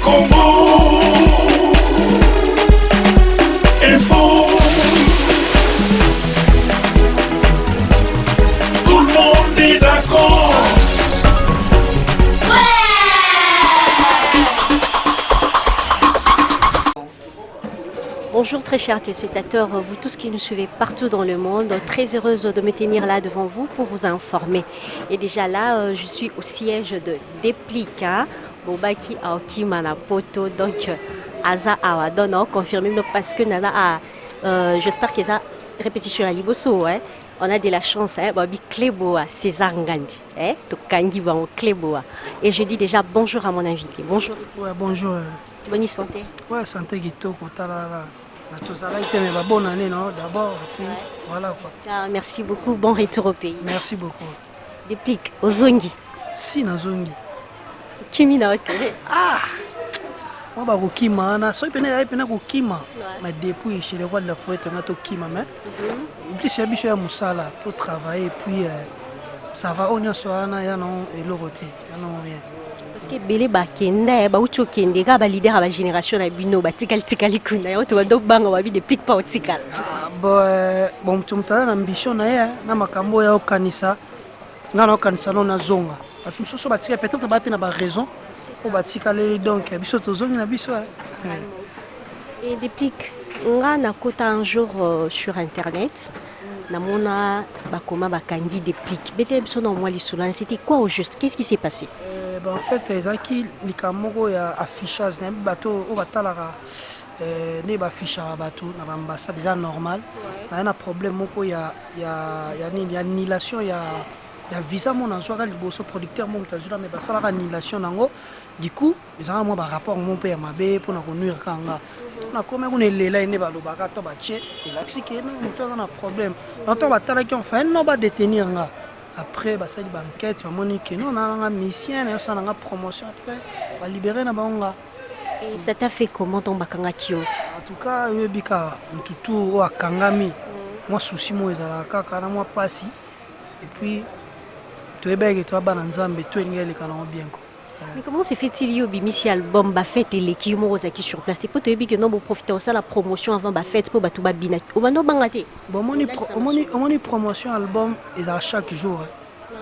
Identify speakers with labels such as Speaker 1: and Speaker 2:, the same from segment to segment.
Speaker 1: Congo, info. Tout le monde est d'accord.
Speaker 2: Bonjour très chers téléspectateurs, vous tous qui nous suivez partout dans le monde, très heureuse de me tenir là devant vous pour vous informer. Et déjà là, je suis au siège de Déplica, Bobaki Aokima na poto, donc Aza Awadona, confirmé parce que Nana a, j'espère que ça répétition à Liboso, hein. On a de la chance, hein, Babi Kleboa, César Ngandi, hein, to Kangi Bamo Kleboa. Et je dis déjà bonjour à mon invité. Bonjour.
Speaker 3: Ouais, bonjour.
Speaker 2: Bonne santé.
Speaker 3: Ouais, santé Kitoko, talala. Bonne année, non? D'abord, puis voilà quoi.
Speaker 2: Ah, merci beaucoup, bon retour au pays.
Speaker 3: Merci beaucoup.
Speaker 2: Déplique, Ozongi.
Speaker 3: Si, Nazongi.
Speaker 2: Kimi na hôtel.
Speaker 3: Ah! Moi, bah, Kima, na so pena Kima. Mais depuis, chez le roi de la fouette, on a tout Kima, mais. En plus, il y a bicho ya Moussala pour travailler, puis ça va, on y a soana, ya non, et l'oroté, ya non rien.
Speaker 2: Parce que Bélé Bakenda, Baucho Kende, Gaba leader à la génération à Bino, Batikal Tikali Kuna, on te voit donc bang, on va vite plique pas au Tikal.
Speaker 3: Bon, tu me as l'ambition, na makambo ya okanisa, na okanisa non na zonga. Tu me soucies batika, peut-être pas na ba raison, pour batika les donc, biso to zongi na biso.
Speaker 2: Et depuis on a côté un jour sur internet, namona bakoma bakangi déplique. Bete biso na moi lisula, c'était quoi au juste? Qu'est-ce qui s'est passé?
Speaker 3: En fait, ezaki likamoko ya affichage na bateau au batalaka ne ba affichage bateau na ambassade déjà normal. Na un problème moko ya annulation ya visa mon azwaka liboso producteur mon tazula mais basala annulation nango. Du coup, ezaka moi ba rapport mon père mabe pour na konuire kanga. Na comme on est là ne ba lobaka to ba che, il a expliqué non muto na problème. Longtemps batala qui on fait non ba détenir nga. Après, bah, ça dit banquette, Monique, non, on a un mission, on a une promotion, après, on va libérer na banga.
Speaker 2: Et ça t'a fait comment ton bakanga kio?
Speaker 3: En tout cas, je dis que tout au Kangami, moi souci moi ezalaka kana moi passi et puis tu es bête, tu as bananzambe, tu es ngeli kana bien quoi.
Speaker 2: Mais comment se fait-il yo bimisi album ba fête les qui mo qui sur place? Pour te que non pour profiter de la promotion avant ba fête pour ba tout ba bina. O bando bangate.
Speaker 3: Bon moni promotion album et à chaque jour.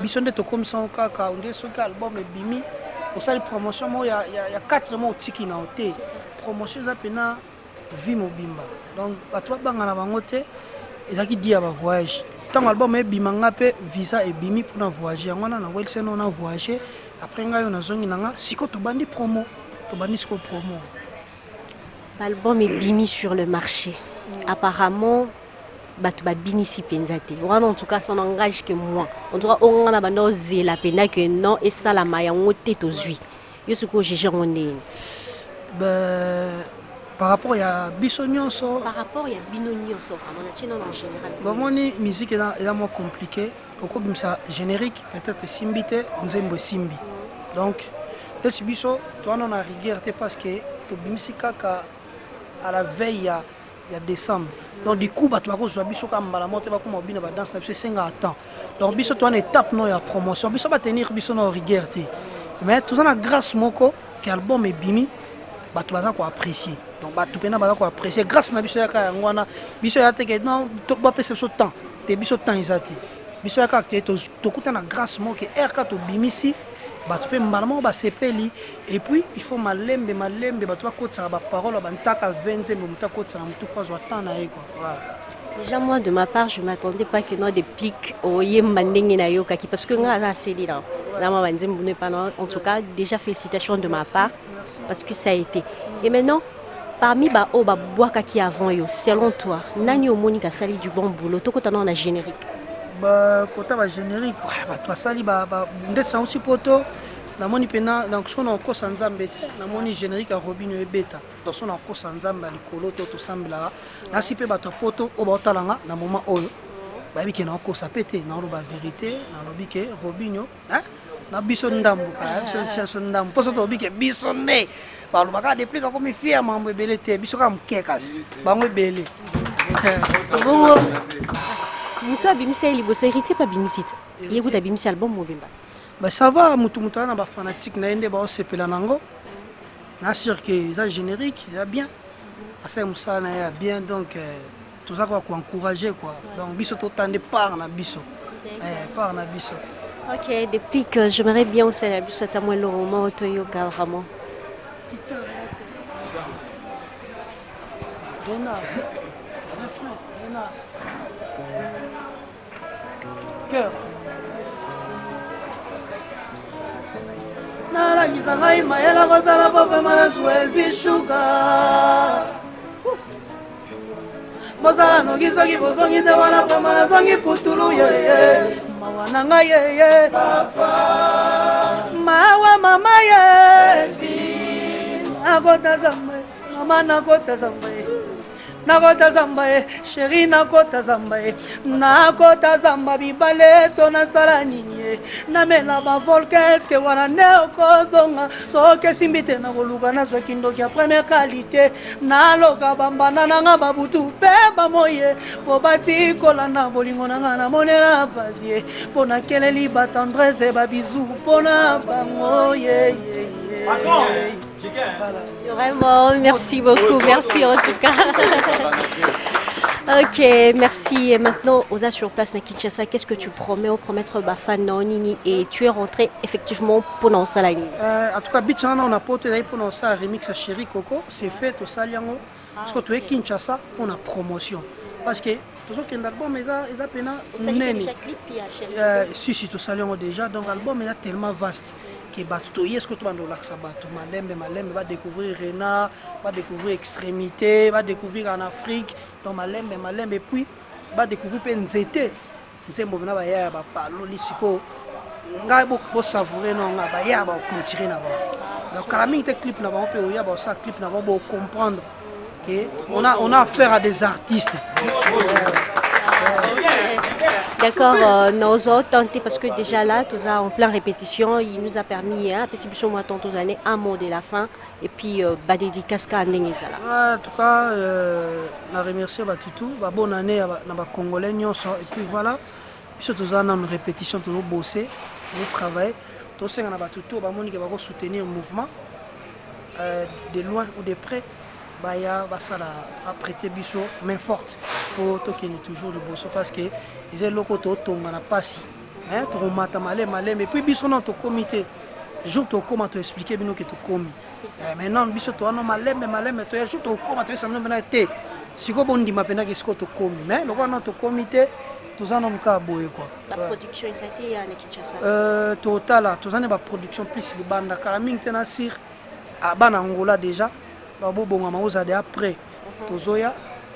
Speaker 3: Bison de to comme ça kaka on dit ce album et bimi pour ça les promotions moi il y a 4 mois tiki na hoté. Promotion za pena vie mobimba. Donc ba to bangana bangote ezaki dia ba voyage. Tant album et bimanga pe visa et bimi pour na voyager. On a welsen on a voyager. Après, on a zongi nanga, siko to bandi promo, to bandi siko promo.
Speaker 2: L'album est bimi sur le marché. Apparemment, batu ba bini si penzate. En tout cas, son engage que moi. En tout cas, on a bando la pena que non et ça la maya ngote to zui. Yo suko jeje ngone.
Speaker 3: Par rapport à Bissonionso.
Speaker 2: Par rapport à Binonionso, vraiment, tu en général.
Speaker 3: Bon, mon musique est moins compliquée. Pourquoi ça générique peut-être simbité nzembo simbi. Donc les biso toi on a rigueur parce que to bimisika à la veille il y a décembre. Donc du coup bah tu vas ko biso ka mbala moto ba ko mobina ba danse biso senga attend. Donc biso toi une étape non ya promotion biso ba tenir biso no rigueur mais tout ça na grâce moko que album est bimi bah tu vas ko apprécier. Donc bah tu pena ba ko apprécier grâce na biso ya ka ngwana biso ya te que non to ba pese so temps. Te biso temps izati. Biso ya kakte to kuta na grâce mo que RK to bimisi ba to pe mbalamo ba sepeli et puis il faut malembe ba to kotsa ba parole ba ntaka 20 mo mta kotsa mtu fois temps na ye quoi. Voilà.
Speaker 2: Déjà moi de ma part je m'attendais pas que non des pics au yemba ndenge na yo kaki parce que nga la c'est là. Là moi banzembo ne pas non. En tout cas déjà félicitations de ma part parce que ça a été. Et maintenant parmi ba o ba boaka qui avant yo selon toi nani omonika sali du bon boulot to kota na générique.
Speaker 3: Côté générique, tu as sali ndetsa aussi poto na moni pena donc son en kosa nzambe na moni générique à Robinho et Beta donc son en kosa nzambe likolo to sambela na sipe bato poto o batalanga na moment oyo ba biki na kosa pété na lo ba vérité na lo biki Robinho hein na biso ndambu biso ndambu poso to biki biso ne ba lo baka depuis comme fier mambo belete biso ka mkekas bango belé
Speaker 2: bon mutu abimisa liboso héritier pas bimisite yeku abimisa album mobimba
Speaker 3: bah ça va mutu na ba fanatique na ende ba osepela nango Nassir que ça générique, il y a bien. Asa Moussa il y a bien donc tout ça quoi encourager quoi. Donc biso tout temps de part na biso. Part na biso.
Speaker 2: Ok, depuis que j'aimerais bien aussi la biso à moi le roman Otoyoka vraiment.
Speaker 3: Dona, mon frère, Dona. Cœur. Nalangisa ngai mayela kozala papa manasuel bishuka. Bozala noki soki bozongi te wana papa nazongi putulu yeye. Mawa na ngai yeye. Papa. Mawa mama ye. Nakota zambe, mama nakota zambe. Nakota zamba chéri nakota zamba bibale to nasala nini namela ba volkeske wana ne okozonga soke simbite na koluka na zwa kindoki ya première qualité naloka bambana nanga babutu pe bamoye po batikola na bolingo nanga na monela pasie po na keleli ba tendresse ba bisou po na bango ye.
Speaker 2: Vraiment, merci beaucoup, merci en tout cas. Ok, merci. Et maintenant, Oza sur place à Kinshasa, qu'est-ce que tu promets au promettre Bafana Nini et tu es rentré effectivement pour nos salani.
Speaker 3: En tout cas, Bitchana, on a porté pour nos ça remix à Chéri Coco, c'est fait au Saliango. Parce que tu es Kinshasa, on a promotion. Parce que toujours qu'un album, il a peine
Speaker 2: déjà clip à Chéri.
Speaker 3: Si, tout Saliango déjà, donc l'album est tellement vaste. Est-ce que tu vas nous Malembe va découvrir Rena, va découvrir Extrémité, va découvrir en Afrique, donc Malembe, et puis va découvrir Nzete. Nzembo na ba ya ba palo lisiko. Ngai bo savourer non ba ya ba clôturer na ba. Donc quand même clip na ba on peut ya ba ça clip na ba bo comprendre que on a affaire à des artistes.
Speaker 2: D'accord, nous avons tenté parce que déjà là, tout ça en plein répétition, il nous a permis, à Pessibusson moi tantôt d'année, un mot de la fin et puis dédicace à Ndengizala.
Speaker 3: En tout cas, je remercie Batutu, bonne année à la Congolais, et puis voilà, surtout ça, dans une répétition, toujours bosser, toujours travailler, tout ça, on a Batutu, on va soutenir le mouvement, de loin ou de près. Baya basala a prêté biso main forte pour toquer toujours le bosso parce que ils ont loko to tonga na pasi hein to mata malé mais puis biso non to comité jour to comment te expliquer bino que to komi maintenant biso to non malé to jour to comment te ça na té siko bondi mapena que siko to komi mais loko non to comité tous en ont ka boye quoi
Speaker 2: la production ça été à Kinshasa
Speaker 3: total tous en ba production plus les banda karaming tena sir à bana Angola déjà babobonga maozade après tozoya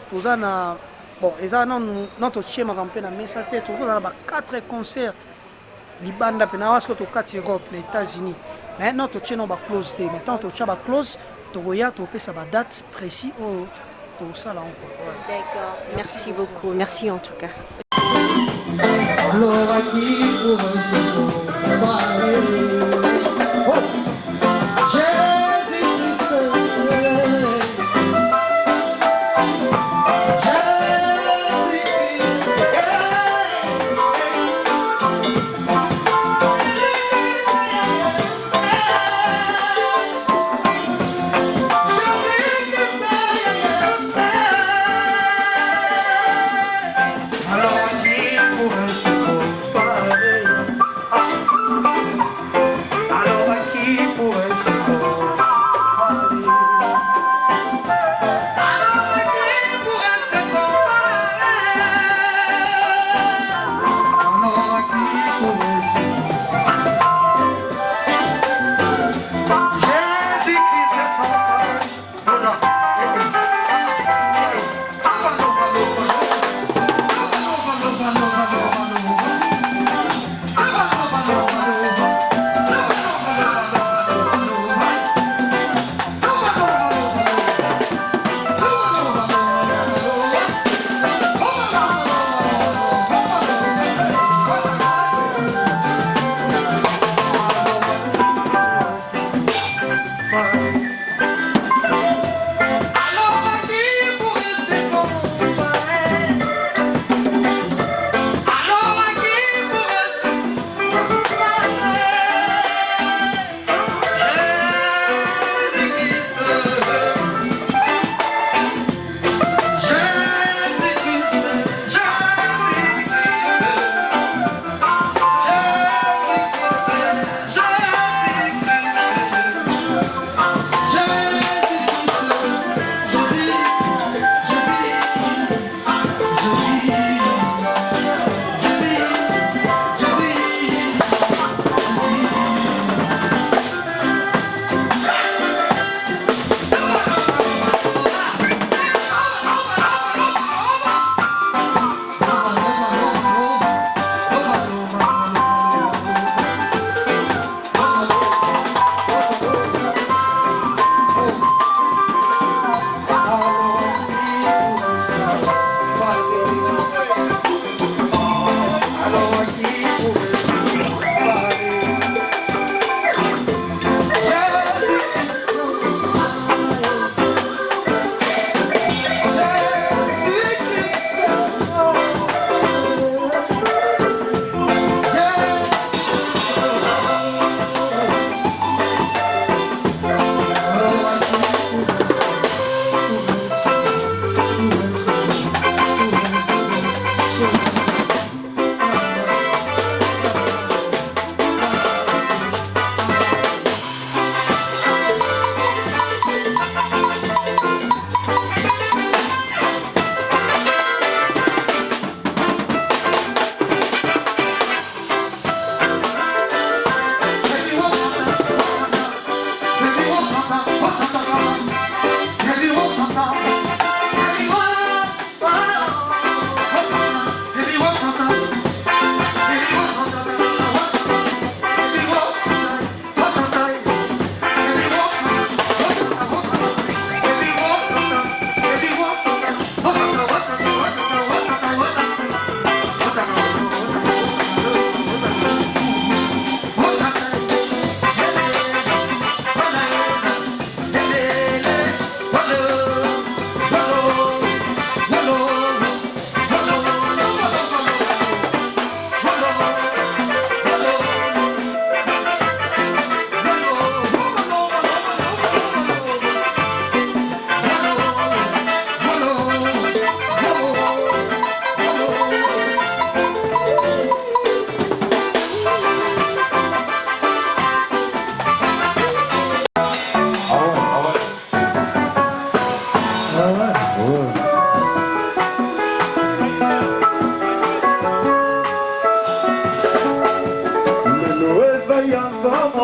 Speaker 3: toza na bon eza notre chema campé na mesa te toza na ba 4 concerts libanda pena wasko to 4 Europe les États-Unis mais notre chema ba close te maintenant to chaba close tozoya to pesa ba date précis au to ça là encore.
Speaker 2: D'accord, merci beaucoup, merci en tout cas.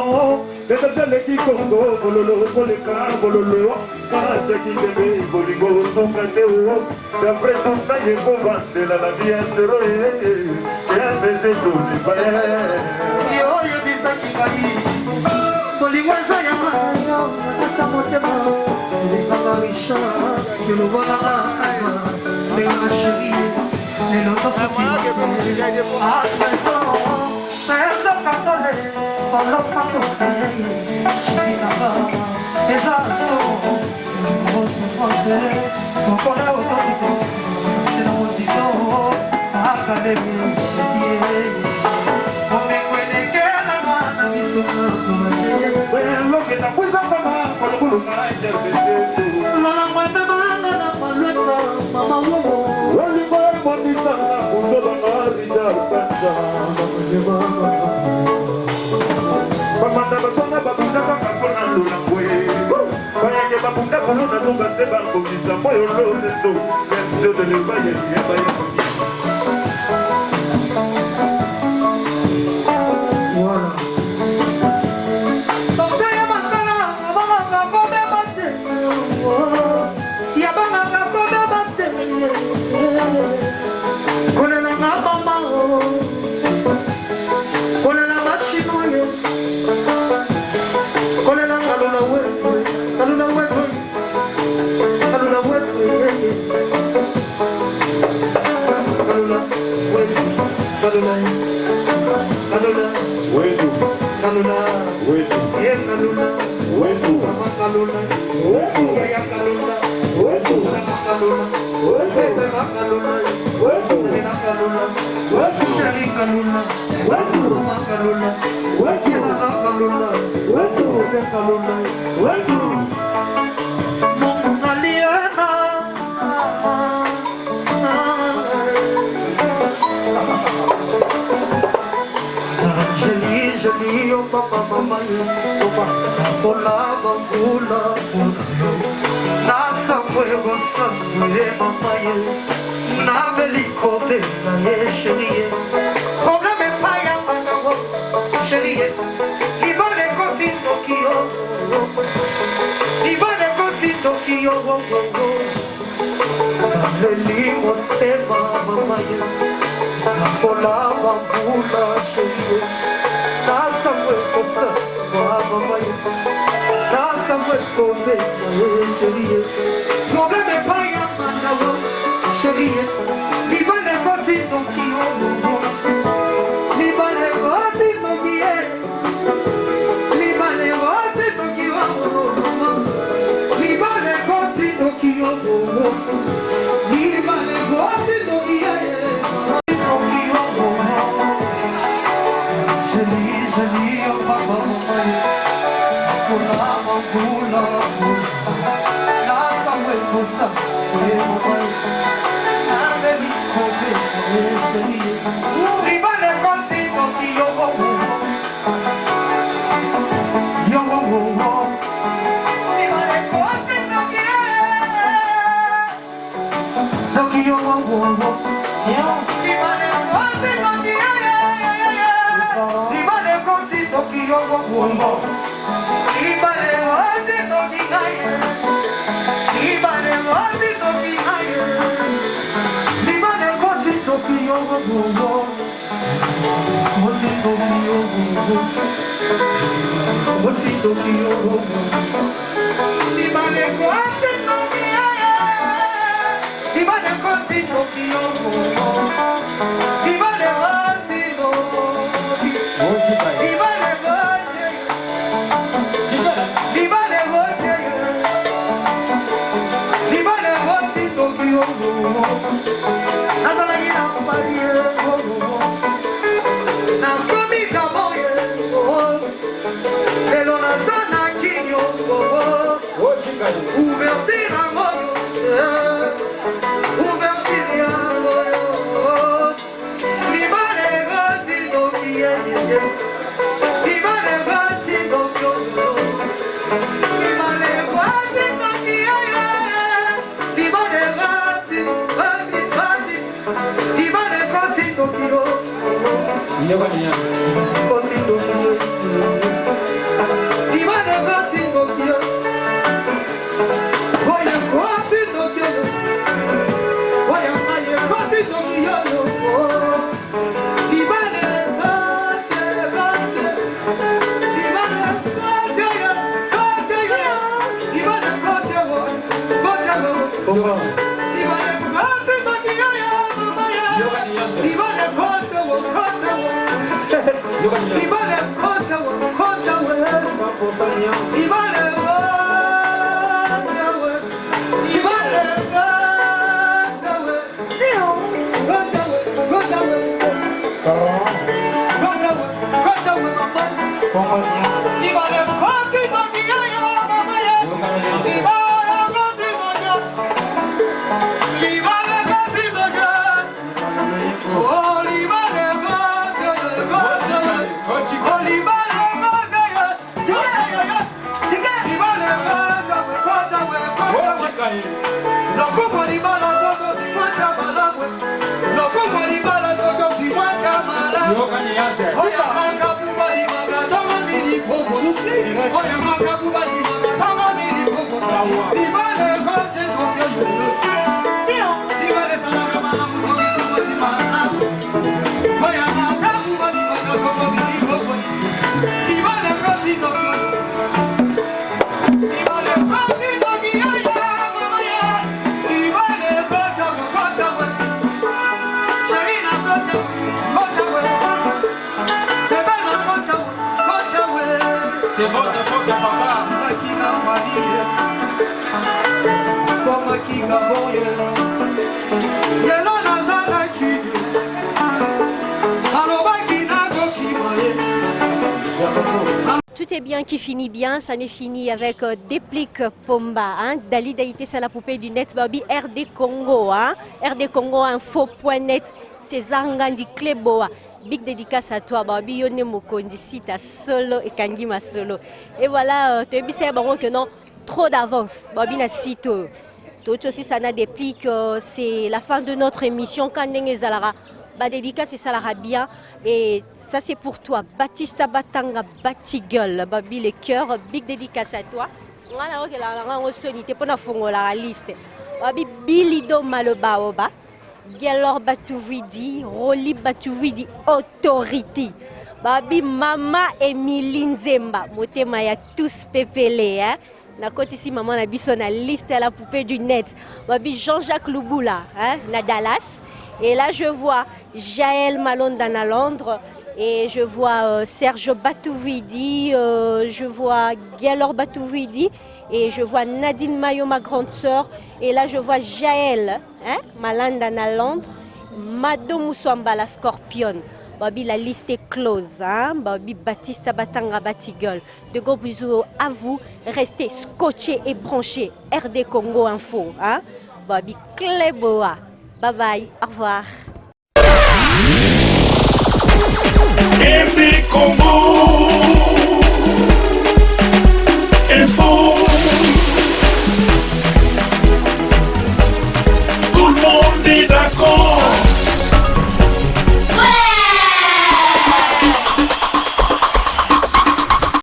Speaker 4: Desajaleki Congo, Bololo, Boleka, Bololo, Kazaki Debe, Boligo, Sokateo, d'après ton taille pour vendre la vie à Seroé, et un baiser tout du palais.
Speaker 5: Yo, yo, Bisaki Kali, Boligo, Sayama, Samotema, les Kamarisha, que le voilà, les Machari, les Lotos,
Speaker 4: Bamanda basona babunda bakakona lula kwe bayake babunda kolona tonga se bakobisa moyo loleso menzo de levaye yabaya
Speaker 2: Tout est bien qui finit bien, ça n'est fini avec Déplique Pomba, hein? Dali Daïté, c'est la poupée du net, Babi RD Congo, hein? RD Congo Info.net, César Ngandi Kleboa. Big dédicace à toi, Babi Yone Mokondi, Sita Solo et Kangima Solo. Et voilà, tu sais que non, trop d'avance, Babi na sito. Tout aussi, ça n'a Déplique, c'est la fin de notre émission. Quand Zalara, bah dédicace, c'est ça la bien. Et ça, c'est pour toi, Baptista Batanga Batigol, Babi les cœurs, big dédicace à toi. On a la liste. Babi Bilido Malobaoba. Gelor Batuvidi, Roli Batuvidi, Authority. Babi Mama Emilie Nzemba, Motema ya tous pépélé, hein. Na côté ici, maman a bis sur la liste à la poupée du net. Babi Jean-Jacques Louboula, hein, na Dallas. Et là, je vois Jaël Malonda à Londres. Et je vois Serge Batuvidi, je vois Gelor Batuvidi. Et je vois Nadine Mayo, ma grande sœur. Et là, je vois Jaël, hein, Malanda à Londres. Mado Moussouamba, la Scorpion. Babi, la liste est close. Hein? Babi, Baptista Batanga Batigol. De gros bisous à vous. Restez scotchés et branchés. RD Congo Info. Hein? Babi, Kleboa. Bye bye. Au revoir.
Speaker 1: RD Congo Info.